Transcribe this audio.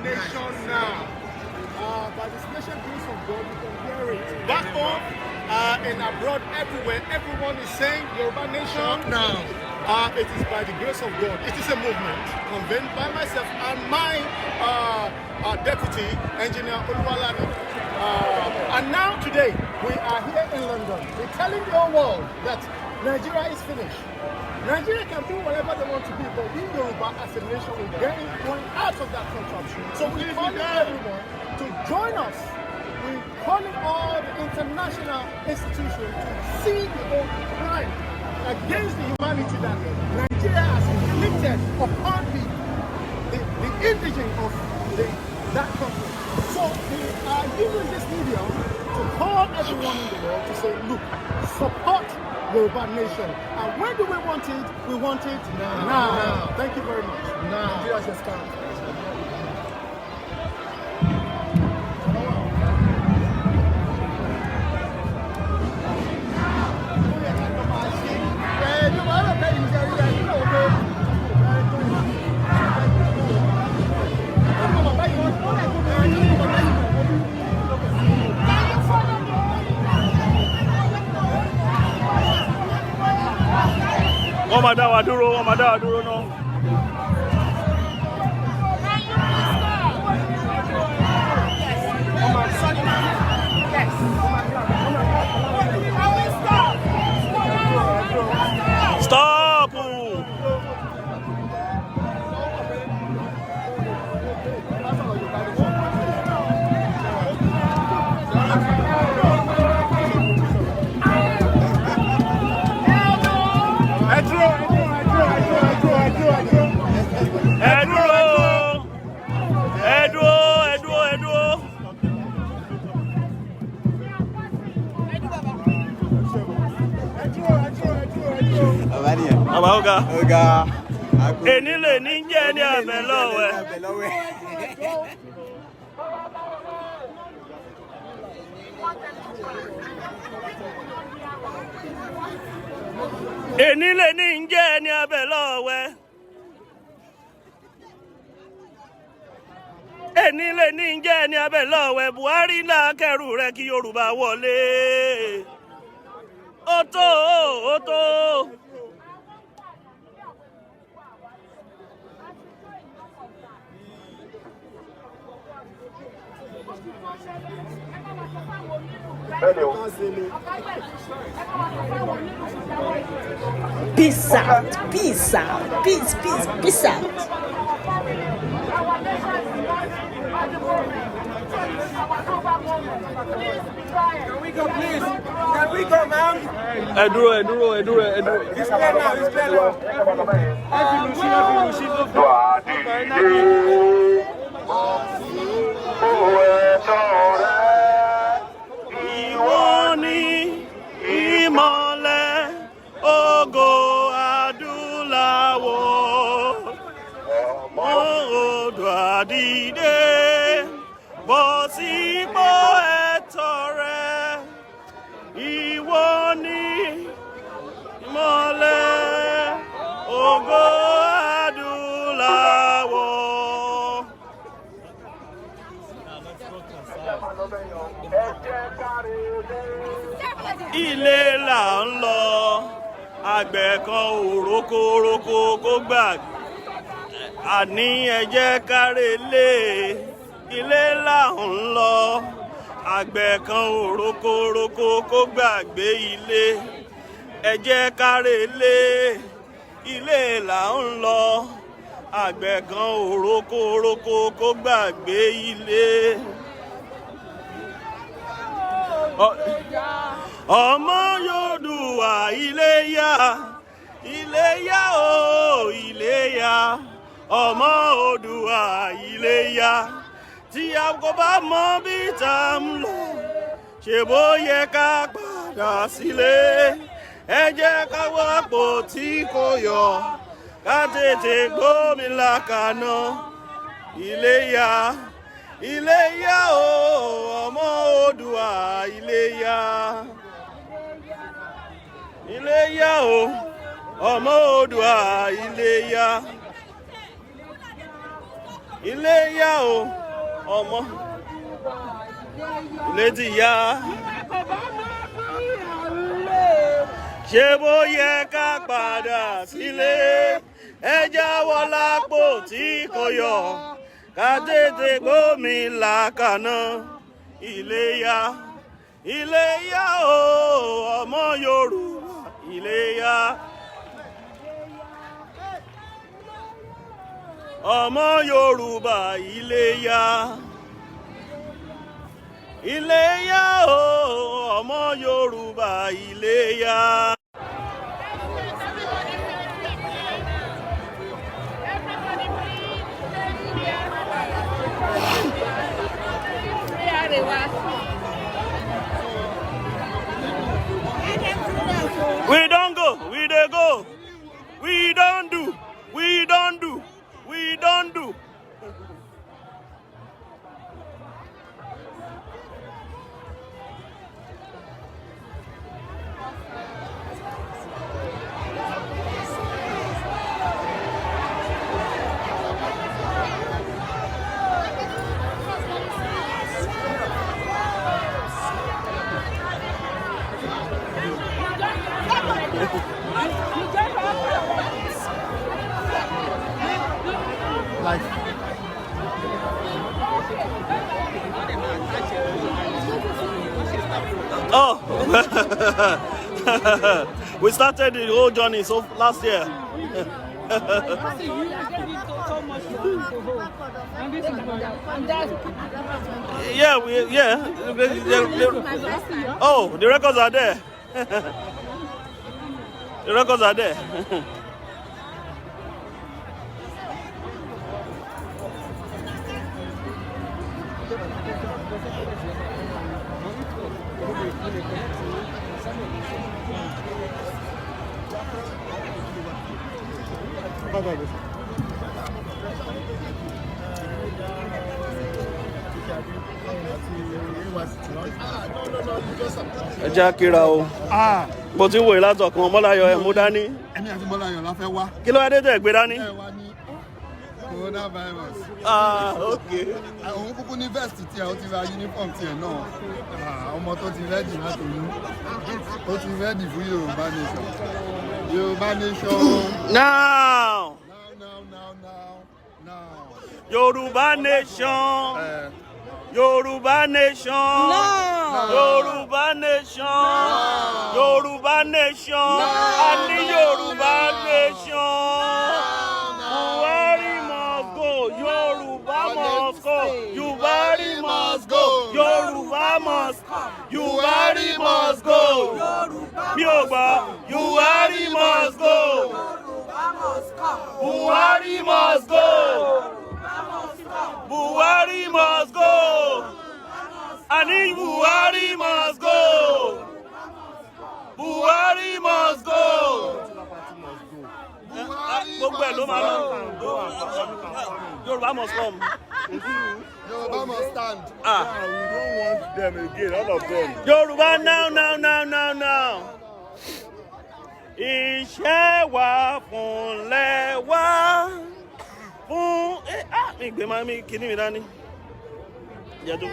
nation now. By the special grace of God, you can hear it. Back home and abroad, everywhere, everyone is saying Yoruba nation now. It is by the grace of God. It is a movement convened by myself and my deputy engineer Oluwalani. And now today we are here in London. We're telling the whole world that Nigeria is finished. Nigeria can be whatever they want to be, but we Yoruba as a nation will get going out of that contraption. So we're calling everyone to join us. We're calling all the international institutions to see the whole crime against the humanity that Nigeria has inflicted upon the indigent of that country. So we are using this medium to call everyone in the world to say, look, support Yoruba nation. And when do we want it? We want it now. Thank you very much. Now. Nigeria just come. Wọ́n máa dá wa dúró, náà. Stop! Oga. Enile ní jẹ́ ní abẹ́lọ́wẹ́. Enile ní jẹ́ ní abẹ́lọ́wẹ́. Enile ní jẹ́ ní abẹ́lọ́wẹ́. Buhari là kẹrù rẹ̀ kí Yorùbá wọlé. Ó tó. Peace out. Peace. Can we go, please? Can we go, ma'am? Ẹ dúró. It's clear now. Ìwọ ni ìmọ́lẹ̀ ògo adúláwọ̀, Oòduà dìde bọ́ sípò ẹ̀tọ́ rẹ. Ìwọ ni ìmọ́lẹ̀ ògo adúláwọ̀. Ilé là ń lọ, àgbẹ̀ kan ò rókórókó kó gbàgbé. Àní ẹ jẹ́ ká relé, ilé là ń lọ, àgbẹ̀ kan ò rókórókó kó gbàgbé ilé. Ẹ jẹ́ ká relé, ilé là ń lọ, àgbẹ̀ kan ò rókórókó kó gbàgbé ilé. Ọmọ Yorùbá Iléyá, Iléyá o Iléyá, ọmọ Oòduà Iléyá. Tí a kò bá mọ bí tá ń lọ, ṣe bó yẹ ká padà sílé. Ẹ jẹ́ ká wápò tí kò yọ, ká tètè gbómìnira kaná. Iléyá, Iléyá o ọmọ Oòduà Iléyá. Iléyá o ọmọ Oòduà Iléyá. Iléyá o, ọmọ. Ilé ti yá. Ṣé bó yẹ ká padà sílé? Ẹ jáwọ́ lápò tí kò yọ. Ká tètè gbómi làkàná. Iléyá. Iléyá o, ọmọ Yorùbá. Iléyá. Ọmọ Yorùbá Iléyá. Iléyá o, ọmọ Yorùbá Iléyá. We don't go, we dey go. We don't do, we don't do, we don't do. Like oh, we started the whole journey so last year. Yeah, oh, the records are there. The records are there. Ẹ já kíra o. Mo ti wòye látọ̀kan Mọ́láyọ̀ ẹ̀ mú dání. ẹni àti Mọ́láyọ̀ la fẹ́ wá. Kí ló wá dé tẹ̀ gbé dání? Ẹ wá ní coronavirus. Okay. Òun kúkú ní vest tí ó ti ra uniform tiẹ̀ náà. Ọmọ tó ti rẹ́dì láti oyún. Ó ti rẹ́dì fún Yorùbá nation. Yorùbá nation. Now. Now. Yoruba nation. Yoruba nation. No. Yoruba nation. No. Yoruba nation. No. Ani Yoruba nation. Buhari must go. Yoruba must go. Buhari must go. Yoruba must. Buhari must go. Mi ò gbà. Buhari must go. Buhari must go. Buhari must go. Ani Buhari must go. Buhari must go. Gbogbo ẹ̀ ló máa lọ. Yoruba must come. Yoruba must stand. We don't want them again, all of them. Yoruba now. Iṣẹ́ wa fúnlẹ̀ wá. Fún mi gbé máa mi kíní mi dání. Ìyá tó.